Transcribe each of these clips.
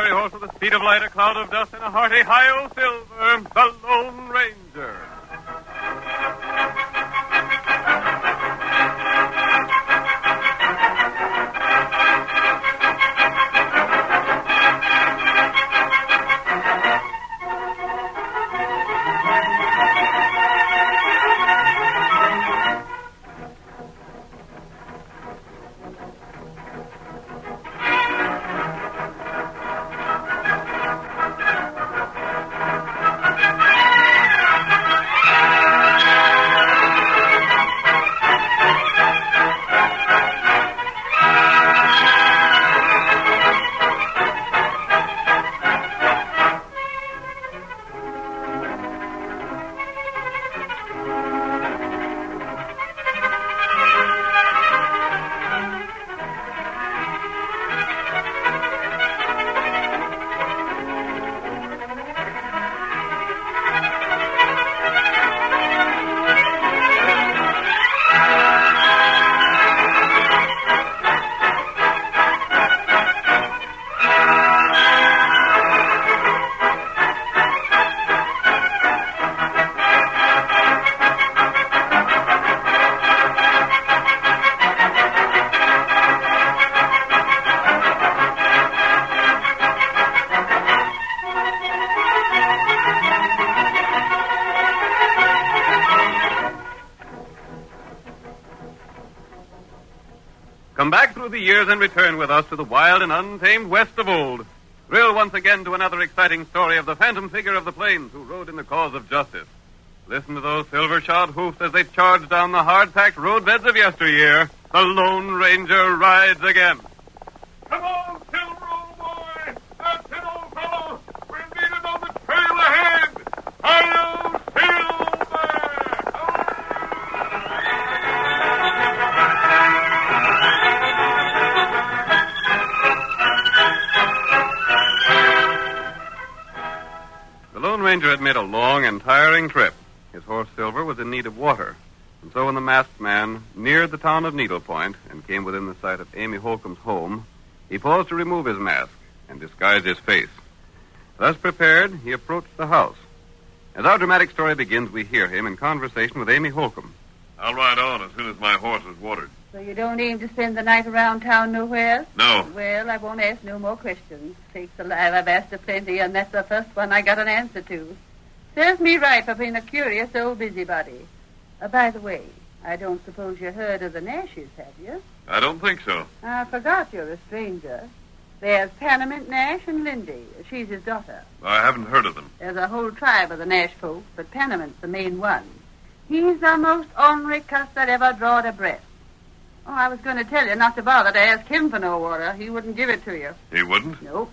fiery horse with the speed of light, a cloud of dust, and a hearty Hi-O Silver, the Lone Ranger. Come back through the years and return with us to the wild and untamed West of old. Thrill once again to another exciting story of the phantom figure of the plains who rode in the cause of justice. Listen to those silver-shod hoofs as they charge down the hard-packed roadbeds of yesteryear. The Lone Ranger rides again. Come on, Silver, old boy! That's it, old fellow! We're needed on the trail ahead! Hi-yo, Silver! The Lone Ranger had made a long and tiring trip. His horse Silver was in need of water. And so when the masked man neared the town of Needle Point and came within the sight of Amy Holcomb's home, he paused to remove his mask and disguise his face. Thus prepared, he approached the house. As our dramatic story begins, we hear him in conversation with Amy Holcomb. I'll ride on as soon as my horse is watered. So you don't aim to spend the night around town nowhere? No. Well, I won't ask no more questions. Sakes alive, I've asked a plenty, and that's the first one I got an answer to. Serves me right for being a curious old busybody. By the way, I don't suppose you heard of the Nashes, have you? I don't think so. I forgot you're a stranger. There's Panamint Nash and Lindy. She's his daughter. I haven't heard of them. There's a whole tribe of the Nash folks, but Panamint's the main one. He's the most ornery cuss that ever drawed a breath. Oh, I was going to tell you not to bother to ask him for no water. He wouldn't give it to you. He wouldn't? Nope.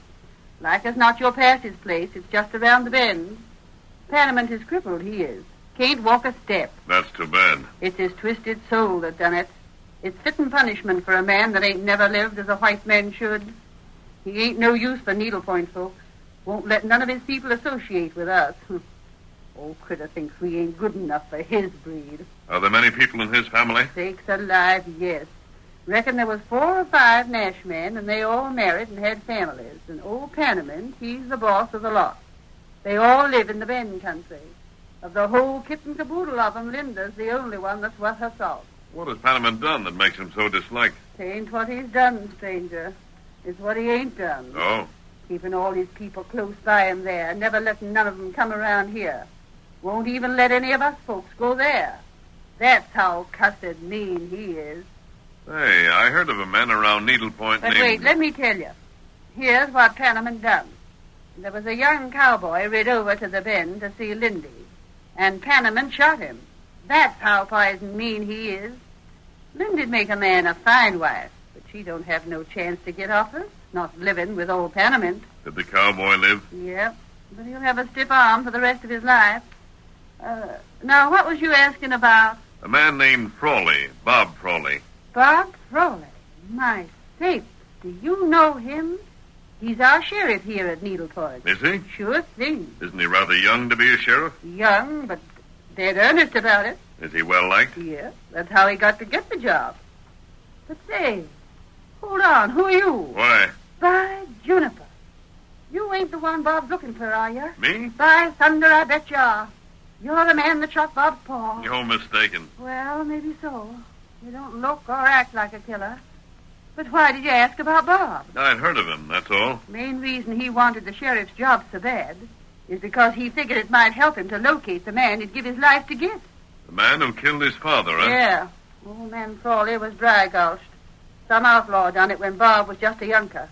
Like as not, you'll pass his place. It's just around the bend. Panamint is crippled, he is. Can't walk a step. That's too bad. It's his twisted soul that done it. It's fitting punishment for a man that ain't never lived as a white man should. He ain't no use for Needle Point folks. Won't let none of his people associate with us. Old critter thinks we ain't good enough for his breed. Are there many people in his family? Sakes alive, yes. Reckon there was 4 or 5 Nash men, and they all married and had families. And old Panamint, he's the boss of the lot. They all live in the Bend country. Of the whole kit and caboodle of them, Linda's the only one that's worth her salt. What has Panamint done that makes him so disliked? It ain't what he's done, stranger. It's what he ain't done. Oh? Keeping all his people close by him there, never letting none of them come around here. Won't even let any of us folks go there. That's how cussed mean he is. Hey, I heard of a man around Needle Point But named... wait, let me tell you. Here's what Panamint done. There was a young cowboy rid over to the Bend to see Lindy, and Panamint shot him. That's how poison mean he is. Lindy'd make a man a fine wife, but she don't have no chance to get off her, not living with old Panamint. Did the cowboy live? Yep, but he'll have a stiff arm for the rest of his life. Now, what was you asking about? A man named Frawley, Bob Frawley. Bob Frawley. My sakes, do you know him? He's our sheriff here at Needle Point. Is he? Sure thing. Isn't he rather young to be a sheriff? Young, but dead earnest about it. Is he well liked? Yeah, that's how he got to get the job. But say, hold on, who are you? Why? By Juniper. You ain't the one Bob's looking for, are you? Me? By thunder, I bet you are. You're the man that shot Bob's paw. You're mistaken. Well, maybe so. You don't look or act like a killer. But why did you ask about Bob? I'd heard of him, that's all. Main reason he wanted the sheriff's job so bad is because he figured it might help him to locate the man he'd give his life to get. The man who killed his father, huh? Yeah. Old man Frawley was dry-gulched. Some outlaw done it when Bob was just a younker,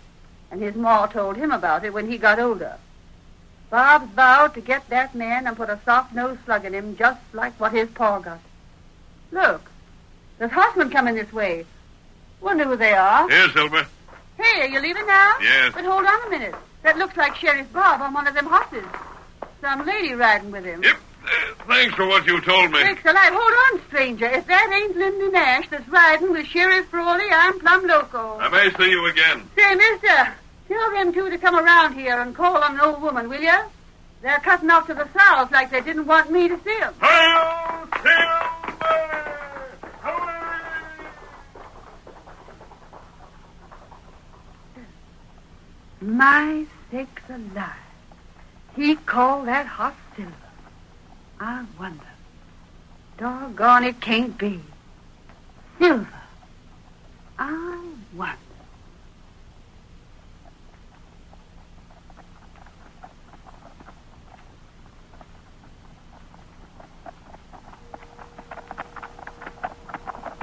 and his ma told him about it when he got older. Bob's vowed to get that man and put a soft-nosed slug in him just like what his pa got. Look, there's horsemen coming this way. Wonder who they are. Here, Silver. Hey, are you leaving now? Yes. But hold on a minute. That looks like Sheriff Bob on one of them horses. Some lady riding with him. Yep. Thanks for what you told me. Sakes alive. Hold on, stranger. If that ain't Lindy Nash that's riding with Sheriff Frawley, I'm plumb loco. I may see you again. Say, mister, tell them two to come around here and call on an old woman, will you? They're cutting off to the south like they didn't want me to see them. Hi-yo, Silver! My sakes alive. He called that horse Silver. I wonder. Doggone, it can't be. Silver. I wonder.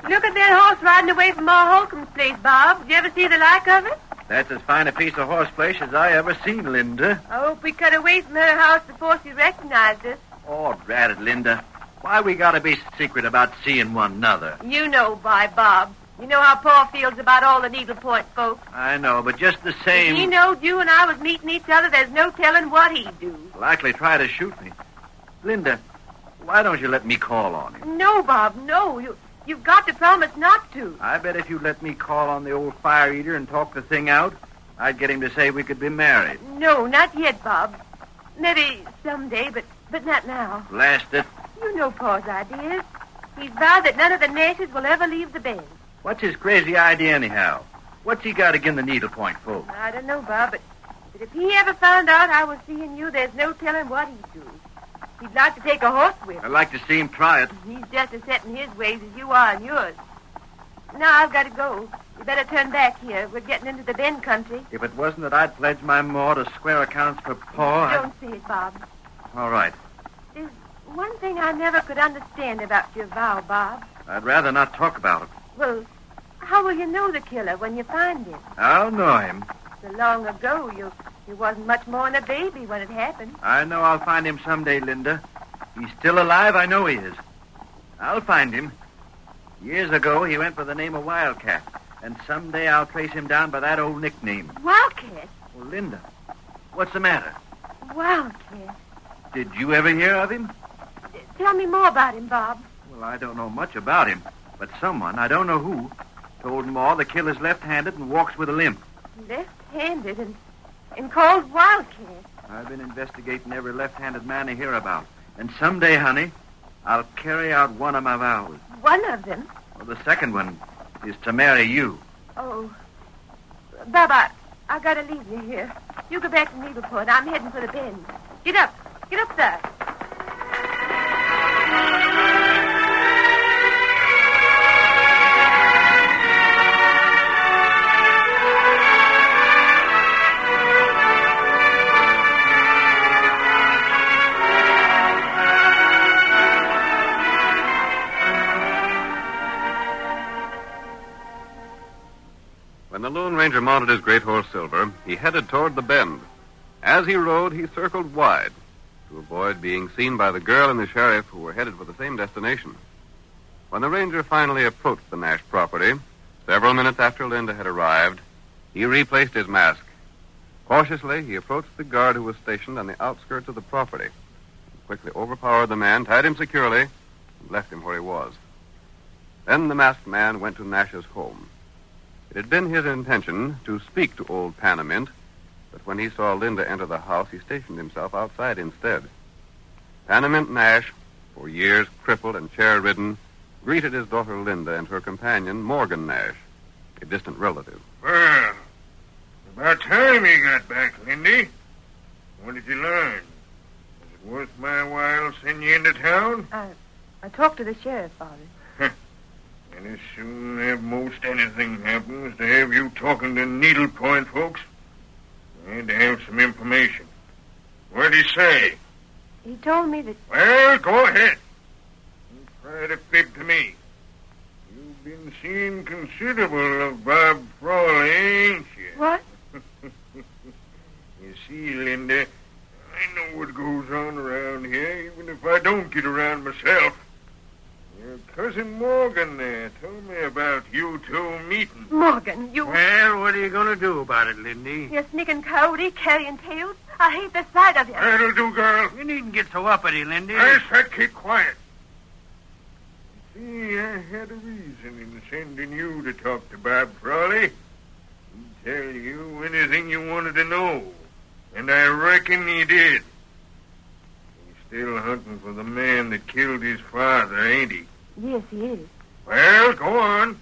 Look at that horse riding away from Ma Holcomb's place, Bob. Did you ever see the like of it? That's as fine a piece of horseflesh as I ever seen, Linda. I hope we cut away from her house before she recognized us. Oh, drat it, Linda. Why we gotta be secret about seeing one another? You know, Bob. You know how Pa feels about all the Needlepoint folks. I know, but just the same... If he knowed you and I was meeting each other, there's no telling what he'd do. Likely try to shoot me. Linda, why don't you let me call on him? No, Bob, no. You've got to promise not to. I bet if you let me call on the old fire eater and talk the thing out, I'd get him to say we could be married. No, not yet, Bob. Maybe someday, but not now. Blast it. You know Pa's ideas. He's vowed that none of the Nashes will ever leave the bend. What's his crazy idea anyhow? What's he got against the Needlepoint folks? I don't know, Bob, but if he ever found out I was seeing you, there's no telling what he'd do. He'd like to take a horsewhip. I'd like to see him try it. He's just as set in his ways as you are in yours. Now I've got to go. You better turn back here. We're getting into the Bend country. If it wasn't that I'd pledged my maw to square accounts for Pa, Don't say it, Bob. All right. There's one thing I never could understand about your vow, Bob. I'd rather not talk about it. Well, how will you know the killer when you find him? I'll know him. So long ago, you wasn't much more than a baby when it happened. I know I'll find him someday, Linda. He's still alive, I know he is. I'll find him. Years ago, he went by the name of Wildcat, and someday I'll trace him down by that old nickname. Wildcat? Well, Linda, what's the matter? Wildcat. Did you ever hear of him? Tell me more about him, Bob. Well, I don't know much about him, but someone, I don't know who, told Ma the killer's left-handed and walks with a limp. Left-handed and called Wildcat. I've been investigating every left-handed man I hear about, and someday, honey, I'll carry out one of my vows. One of them? Well, the second one is to marry you. Oh. Bob, I gotta leave you here. You go back to Needleport. I'm heading for the Bend. Get up. Get up there. When the Lone Ranger mounted his great horse Silver, he headed toward the Bend. As he rode, he circled wide to avoid being seen by the girl and the sheriff who were headed for the same destination. When the ranger finally approached the Nash property, several minutes after Linda had arrived, he replaced his mask. Cautiously, he approached the guard who was stationed on the outskirts of the property. He quickly overpowered the man, tied him securely, and left him where he was. Then the masked man went to Nash's home. It had been his intention to speak to old Panamint, but when he saw Linda enter the house, he stationed himself outside instead. Panamint Nash, for years crippled and chair-ridden, greeted his daughter Linda and her companion, Morgan Nash, a distant relative. Well, about time you got back, Lindy. did you learn? Is it worth my while sending you into town? I talked to the sheriff, Father. And as soon as most anything happens to have you talking to needlepoint folks, I had to have some information. What'd he say? He told me that... Well, go ahead. Don't try to fib to me. You've been seeing considerable of Bob Frawley, ain't you? What? You see, Linda, I know what goes on around here, even if I don't get around myself. Your cousin Morgan there told me about you two meeting. Morgan, you... Well, what are you going to do about it, Lindy? You sneaking coyote carrying tails. I hate the sight of you. That'll do, girl. You needn't get so uppity, Lindy. I said keep quiet. See, I had a reason in sending you to talk to Bob Frawley. He'd tell you anything you wanted to know. And I reckon he did. He's still hunting for the man that killed his father, ain't he? Yes, he is. Well, go on.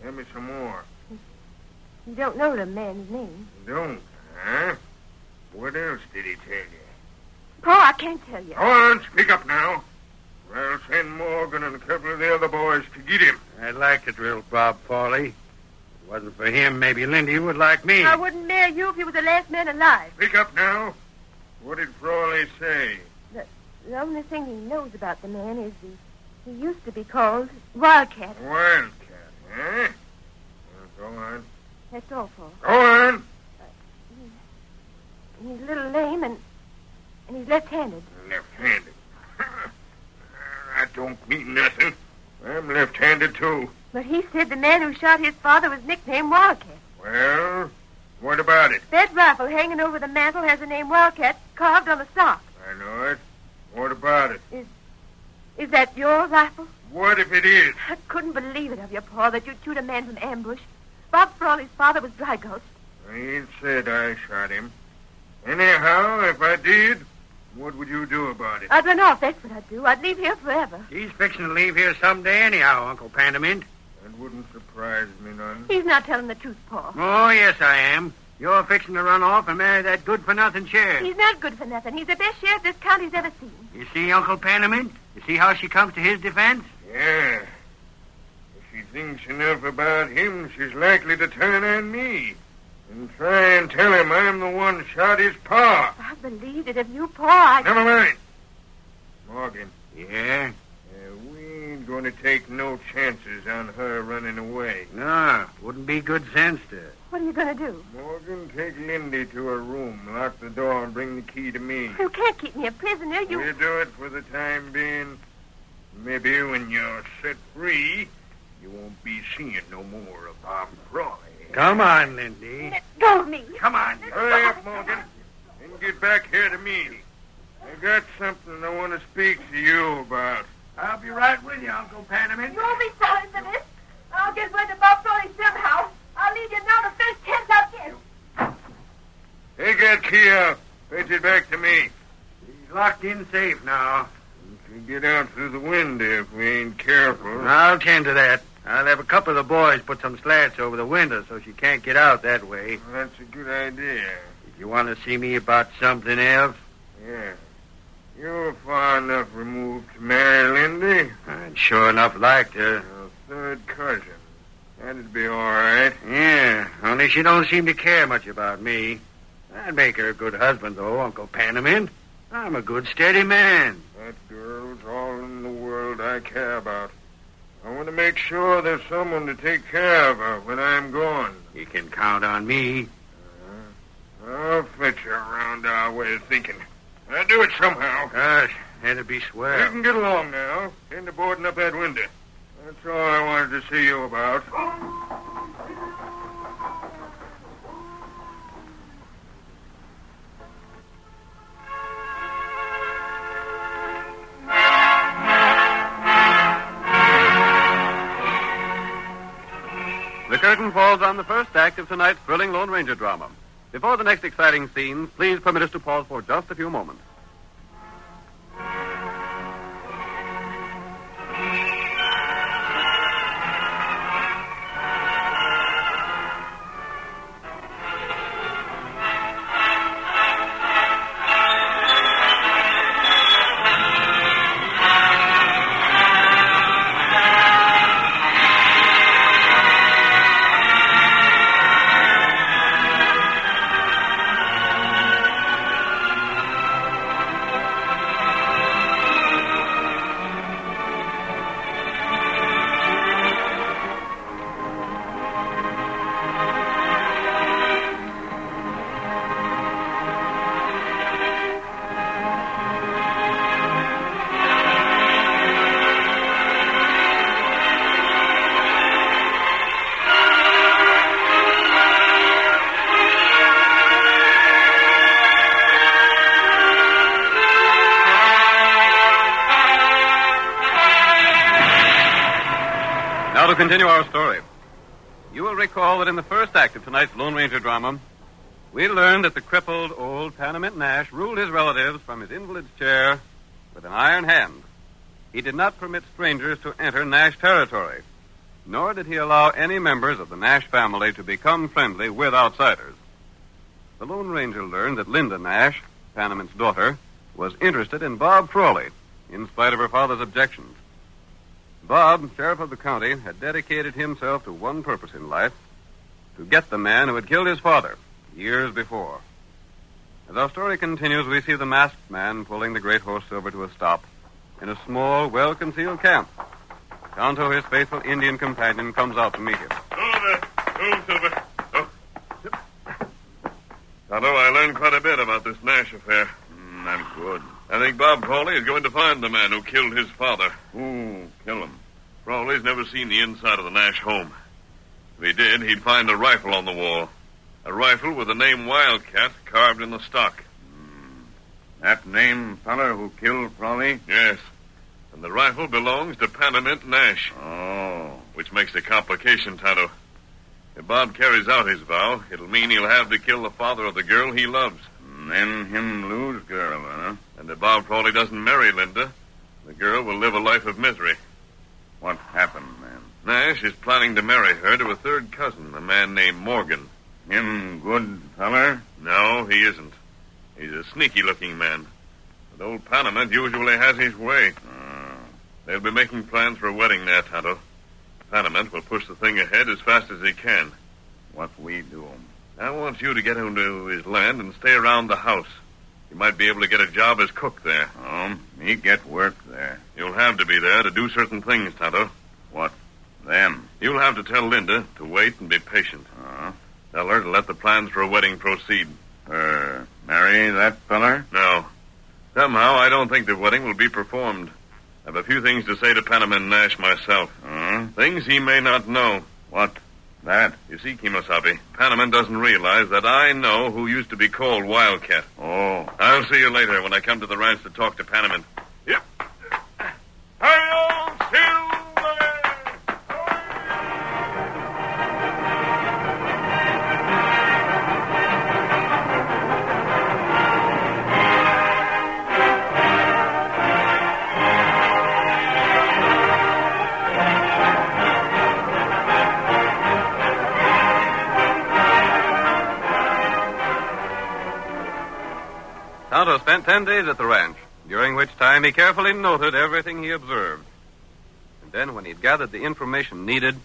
Tell me some more. You don't know the man's name. Don't, huh? What else did he tell you? Pa, I can't tell you. Go on, speak up now. I'll send Morgan and a couple of the other boys to get him. I'd like to drill Bob Frawley. If it wasn't for him, maybe Lindy would like me. I wouldn't marry you if you were the last man alive. Speak up now. What did Frawley say? The only thing he knows about the man is he used to be called Wildcat. Wildcat, huh? Well, go on. That's all, Pa. Go on. He's a little lame and he's left-handed. Left-handed. That don't mean nothing. I'm left-handed, too. But he said the man who shot his father was nicknamed Wildcat. Well, what about it? That rifle hanging over the mantel has the name Wildcat carved on the stock. I know it. What about it? Is that your rifle? What if it is? I couldn't believe it of you, Pa, that you'd shoot a man from ambush. Bob Frawley's father was Dry Gulch. I ain't said I shot him. Anyhow, if I did, what would you do about it? I'd run off, that's what I'd do. I'd leave here forever. He's fixing to leave here someday anyhow, Uncle Panamint. That wouldn't surprise me none. He's not telling the truth, Pa. Oh, yes, I am. You're fixing to run off and marry that good-for-nothing sheriff. He's not good for nothing. He's the best sheriff this county's ever seen. You see, Uncle Panamint? You see how she comes to his defense? Yeah. If she thinks enough about him, she's likely to turn on me and try and tell him I'm the one shot his pa. I believed it of you, Pa. Never mind. Morgan, Yeah? we ain't going to take no chances on her running away. No, wouldn't be good sense to. What are you going to do? Morgan, take Lindy to her room, lock the door, and bring the key to me. You can't keep me a prisoner. We'll do it for the time being. Maybe when you're set free, you won't be seeing no more of Bob Frawley. Come on, Lindy. Let go of me. Come on. Hurry up, Morgan, and get back here to me. I got something I want to speak to you about. I'll be right with you, Uncle Panamint. You won't be sorry for this. I'll get rid of Bob Frawley somehow. I'll leave you now the first chance I'll get. Take that key out. Fetch it back to me. He's locked in safe now. You can get out through the window if we ain't careful. I'll tend to that. I'll have a couple of the boys put some slats over the window so she can't get out that way. That's a good idea. Did you want to see me about something else? Yeah. You're far enough removed to marry Lindy. I'd sure enough like to. Your third cousin. That'd be all right. Yeah, only she don't seem to care much about me. I'd make her a good husband, though, Uncle Panamint. I'm a good, steady man. That girl's all in the world I care about. I want to make sure there's someone to take care of her when I'm gone. You can count on me. I'll fetch her around our way of thinking. I'll do it somehow. Gosh, that'd be You swell. can get along now. Tend to boarding up that window. That's all I wanted to see you about. The curtain falls on the first act of tonight's thrilling Lone Ranger drama. Before the next exciting scenes, please permit us to pause for just a few moments. Now continue our story. You will recall that in the first act of tonight's Lone Ranger drama, we learned that the crippled old Panamint Nash ruled his relatives from his invalid's chair with an iron hand. He did not permit strangers to enter Nash territory, nor did he allow any members of the Nash family to become friendly with outsiders. The Lone Ranger learned that Linda Nash, Panamint's daughter, was interested in Bob Frawley, in spite of her father's objections. Bob, sheriff of the county, had dedicated himself to one purpose in life, to get the man who had killed his father years before. As our story continues, we see the masked man pulling the great horse Silver to a stop in a small, well-concealed camp. Tonto, his faithful Indian companion, comes out to meet him. Silver. Tonto, I learned quite a bit about this Nash affair. That's good. I think Bob Frawley is going to find the man who killed his father. Who killed him? Frawley's never seen the inside of the Nash home. If he did, he'd find a rifle on the wall. A rifle with the name Wildcat carved in the stock. That name feller who killed Frawley? Yes. And the rifle belongs to Panamint Nash. Oh. Which makes a complication, Tonto. If Bob carries out his vow, it'll mean he'll have to kill the father of the girl he loves. And then him lose girl, huh? And if Bob Frawley doesn't marry Linda, the girl will live a life of misery. What happened, man? Nash is planning to marry her to a third cousin, a man named Morgan. Him good feller? No, he isn't. He's a sneaky-looking man. But old Panamint usually has his way. They'll be making plans for a wedding there, Tonto. Panamint will push the thing ahead as fast as he can. What we do? I want you to get into his land and stay around the house. You might be able to get a job as cook there. Me get work there. You'll have to be there to do certain things, Tonto. What then? You'll have to tell Linda to wait and be patient. Tell her to let the plans for a wedding proceed. Marry that feller? No. Somehow, I don't think the wedding will be performed. I have a few things to say to Panamint Nash myself. Things he may not know. What? That? You see, Kimosabe, Panamint doesn't realize that I know who used to be called Wildcat. Oh. I'll see you later when I come to the ranch to talk to Panamint. Yep. Hi-yo, Silver! Tonto spent 10 days at the ranch, during which time he carefully noted everything he observed. And then, when he'd gathered the information needed,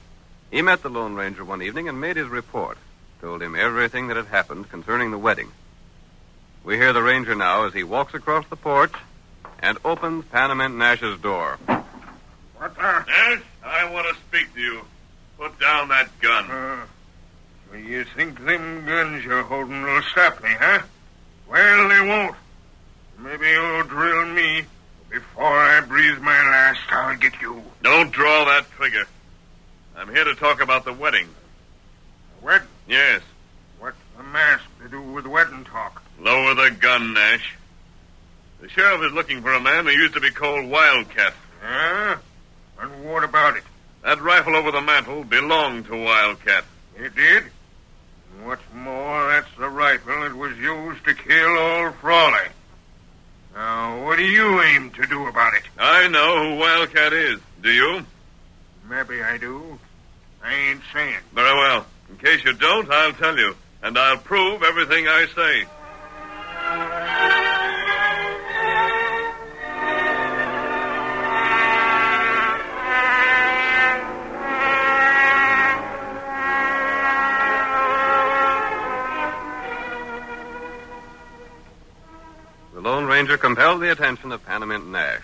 he met the Lone Ranger one evening and made his report, told him everything that had happened concerning the wedding. We hear the ranger now as he walks across the porch and opens Panamint Nash's door. What the? Nash, I want to speak to you. Put down that gun. So you think them guns you're holding will stop me, huh? Well, they won't. Maybe you'll drill me. Before I breathe my last, I'll get you. Don't draw that trigger. I'm here to talk about the wedding. What? Yes. What's the mask to do with wedding talk? Lower the gun, Nash. The sheriff is looking for a man who used to be called Wildcat. Huh? And what about it? That rifle over the mantel belonged to Wildcat. It did? And what's more, that's the rifle that was used to kill old Frawley. Now, what do you aim to do about it? I know who Wildcat is. Do you? Maybe I do. I ain't saying. Very well. In case you don't, I'll tell you. And I'll prove everything I say. The Lone Ranger compelled the attention of Panamint Nash.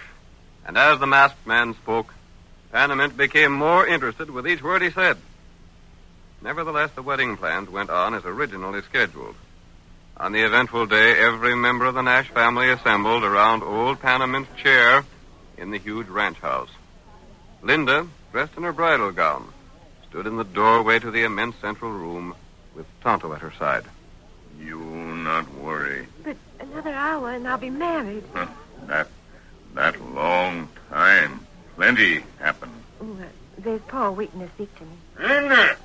And as the masked man spoke, Panamint became more interested with each word he said. Nevertheless, the wedding plans went on as originally scheduled. On the eventful day, every member of the Nash family assembled around old Panamint's chair in the huge ranch house. Linda, dressed in her bridal gown, stood in the doorway to the immense central room with Tonto at her side. You not worry. But another hour and I'll be married. That long time. Plenty happened. Oh, there's Paul waiting to speak to me. Linda!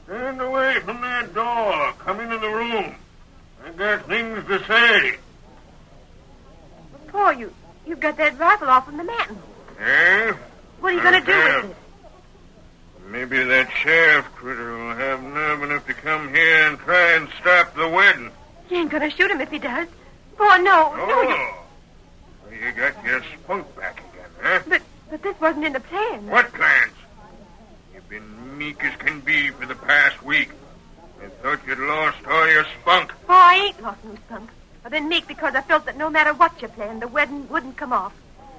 Stand away from that door. Come into the room. I got things to say. Well, Paul, you got that rifle off from the mantel. Yeah? What are you going to do with it? Maybe that sheriff critter will have nerve enough to come here and try and stop the wedding. You ain't going to shoot him if he does. Paul, no. Oh. So you got your spunk back again, huh? But this wasn't in the plan. What plans? You've been meek as can be for the past week. I thought you'd lost all your spunk. Paul, I ain't lost no spunk. I've been meek because I felt that no matter what you planned, the wedding wouldn't come off.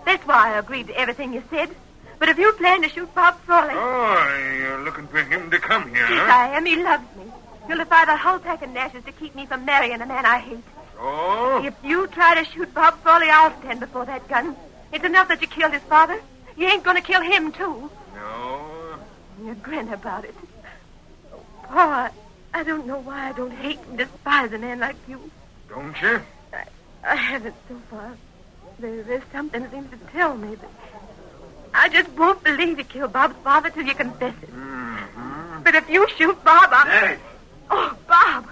That's why I agreed to everything you said. But if you plan to shoot Bob Frawley... Oh, you're looking for him to come here, Yes, huh? I am. He loves me. He'll defy the whole pack of Nashes to keep me from marrying a man I hate. So? If you try to shoot Bob Frawley, I'll stand before that gun. It's enough that you killed his father. You ain't going to kill him, too. No. You grin about it. Oh, Paul, I don't know why I don't hate and despise a man like you. Don't you? I haven't so far. There's something that seems to tell me that I just won't believe you killed Bob's father till you confess it. Mm-hmm. But if you shoot Bob, Hey, Oh, Bob!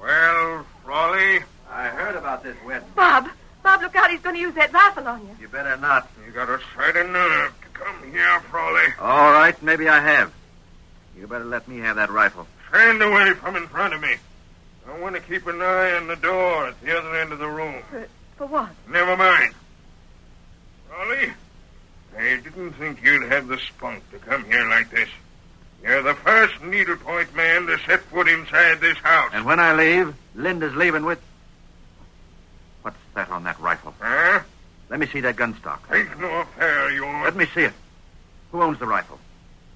Well, Frawley, I heard about this wedding. Bob, look out. He's going to use that rifle on you. You better not. you got a sight of nerve to come here, Frawley. All right, maybe I have. You better let me have that rifle. Stand away from in front of me. I want to keep an eye on the door at the other end of the room. For what? Never mind. Frawley, I didn't think you'd have the spunk to come here like this. You're the first needlepoint man to set foot inside this house. And when I leave, Linda's leaving with... What's that on that rifle? Huh? Let me see that gun stock. Ain't no affair of yours. Let me see it. Who owns the rifle?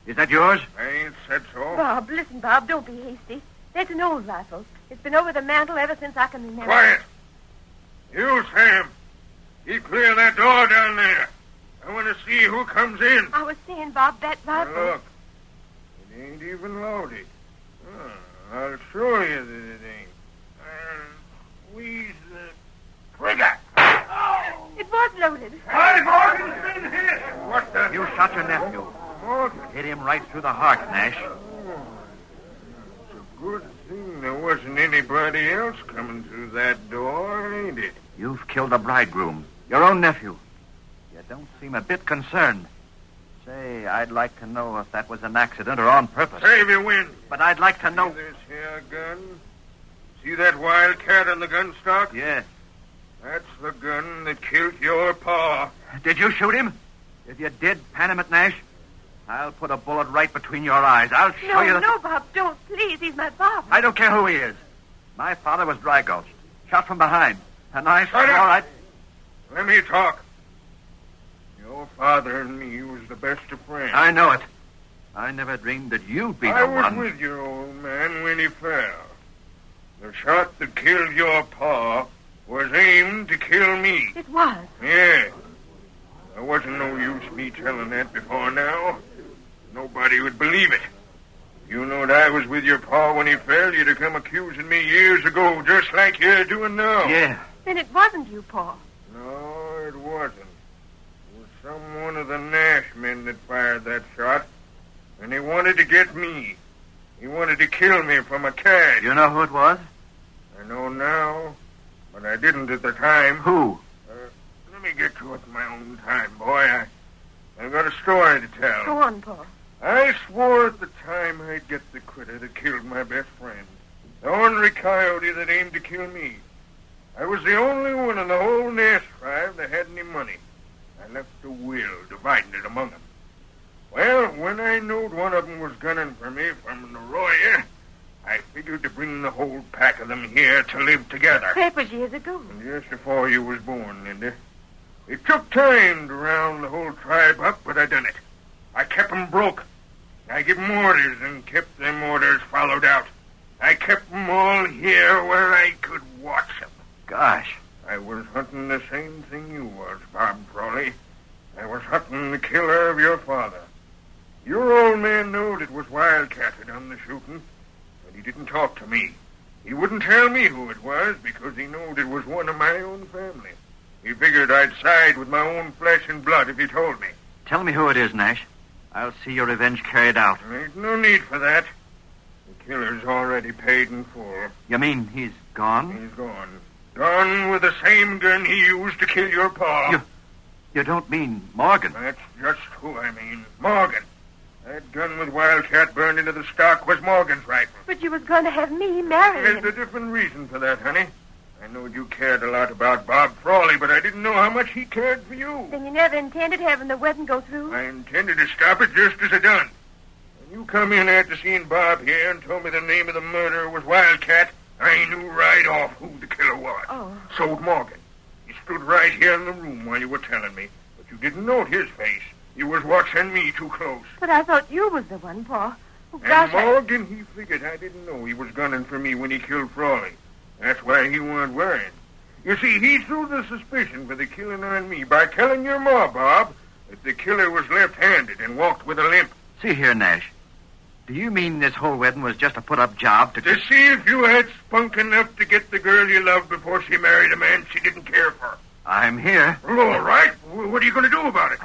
Is that yours? I ain't said so. Bob, listen, Bob. Don't be hasty. That's an old rifle. It's been over the mantel ever since I can remember. Quiet. You, Sam. Keep clear of that door down there. I want to see who comes in. I was saying, Bob, that Now, rifle... look. It ain't even loaded. I'll show you that it ain't. I'll squeeze the trigger. It was loaded. Hey, Morgan's in here. What the... You shot your nephew. Morgan. Hit him right through the heart, Nash. It's a good thing there wasn't anybody else coming through that door, ain't it? You've killed the bridegroom, your own nephew. You don't seem a bit concerned. Say, I'd like to know if that was an accident or on purpose. Save your wind. But I'd like to know... See this here gun? See that wildcat on the gun stock? Yes. That's the gun that killed your pa. Did you shoot him? If you did, Panamint Nash, I'll put a bullet right between your eyes. I'll show you... No, Bob, don't. Please, he's my father. I don't care who he is. My father was dry gulched, shot from behind. And I... Shut up. All right. Let me talk. Your father and me was the best of friends. I know it. I never dreamed that you'd be I the was one. with your old man when he fell. The shot that killed your pa was aimed to kill me. It was. Yeah. There wasn't no use me telling that before now. Nobody would believe it. You knowed I was with your pa when he fell, you'd have come accusing me years ago, just like you're doing now. Yeah. Then it wasn't you, Paul. No, it wasn't. It was some one of the Nash men that fired that shot. And he wanted to get me. He wanted to kill me for my cash. You know who it was? I know now, but I didn't at the time. Who? Let me get to it in my own time, boy. I've got a story to tell. Go on, Paul. I swore at the time I'd get the critter that killed my best friend. The ornery coyote that aimed to kill me. I was the only one in the whole Nash tribe that had any money. I left a will dividing it among them. Well, when I knowed one of them was gunning for me from the Arroyo, I figured to bring the whole pack of them here to live together. That was years ago. And just before you was born, Linda. It took time to round the whole tribe up, but I done it. I kept 'em broke. I give 'em orders and kept them orders followed out. I kept 'em all here where I could watch 'em. Gosh. I was hunting the same thing you was, Bob Frawley. I was hunting the killer of your father. Your old man knowed it was Wildcat that done the shooting, but he didn't talk to me. He wouldn't tell me who it was because he knowed it was one of my own family. He figured I'd side with my own flesh and blood if he told me. Tell me who it is, Nash. I'll see your revenge carried out. Ain't no need for that. The killer's already paid in full. You mean he's gone? He's gone. Gone with the same gun he used to kill your pa. You don't mean Morgan? That's just who I mean. Morgan. That gun with Wildcat burned into the stock was Morgan's rifle. But you was going to have me marry There's him. a different reason for that, honey. I know you cared a lot about Bob Frawley, but I didn't know how much he cared for you. Then you never intended having the wedding go through? I intended to stop it just as I done. When you come in after seeing Bob here and told me the name of the murderer was Wildcat, I knew right off who the killer was. Oh. So'd Morgan. He stood right here in the room while you were telling me, but you didn't note his face. You was watching me too close. But I thought you was the one, Pa. Oh, And gosh, Morgan, he figured I didn't know he was gunning for me when he killed Frawley. That's why he weren't worrying. You see, he threw the suspicion for the killing on me by telling your ma, Bob, that the killer was left-handed and walked with a limp. See here, Nash. Do you mean this whole wedding was just a put-up job to... To see if you had spunk enough to get the girl you loved before she married a man she didn't care for. I'm here. Well, all right. What are you going to do about it?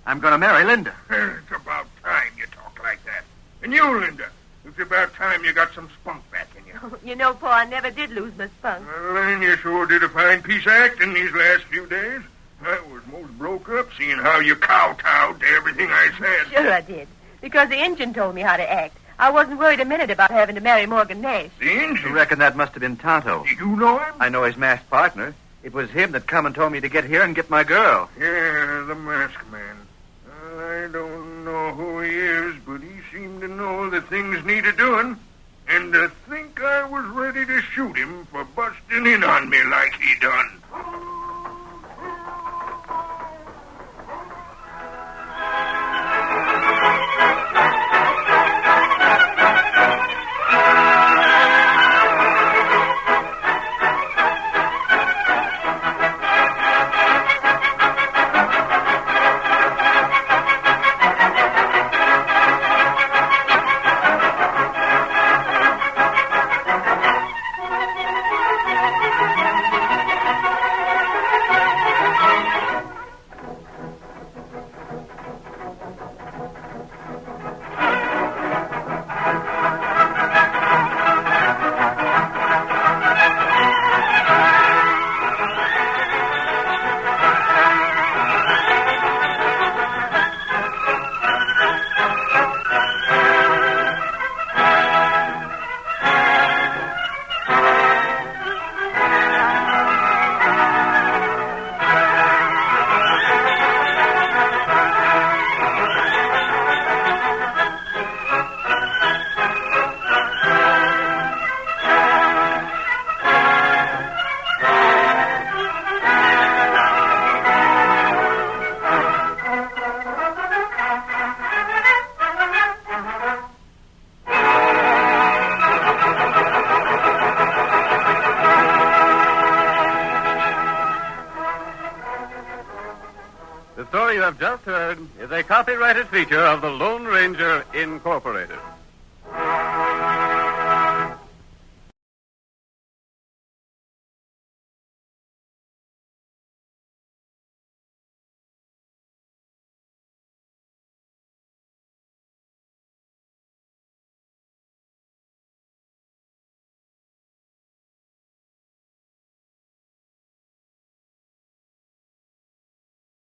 I'm going to marry Linda. It's about time you talk like that. And you, Linda, it's about time you got some spunk back in you. You know, Pa, I never did lose my spunk. Well, then you sure did a fine piece of acting these last few days. I was most broke up seeing how you kowtowed to everything I said. Sure I did. Because the engine told me how to act. I wasn't worried a minute about having to marry Morgan Nash. The I engine? reckon that must have been Tonto. Do you know him? I know his masked partner. It was him that come and told me to get here and get my girl. Yeah, the masked man. Well, I don't know who he is, but he seemed to know that things needed doing. And to think I was ready to shoot him for busting in on me like he done. The story you have just heard is a copyrighted feature of the Lone Ranger Incorporated.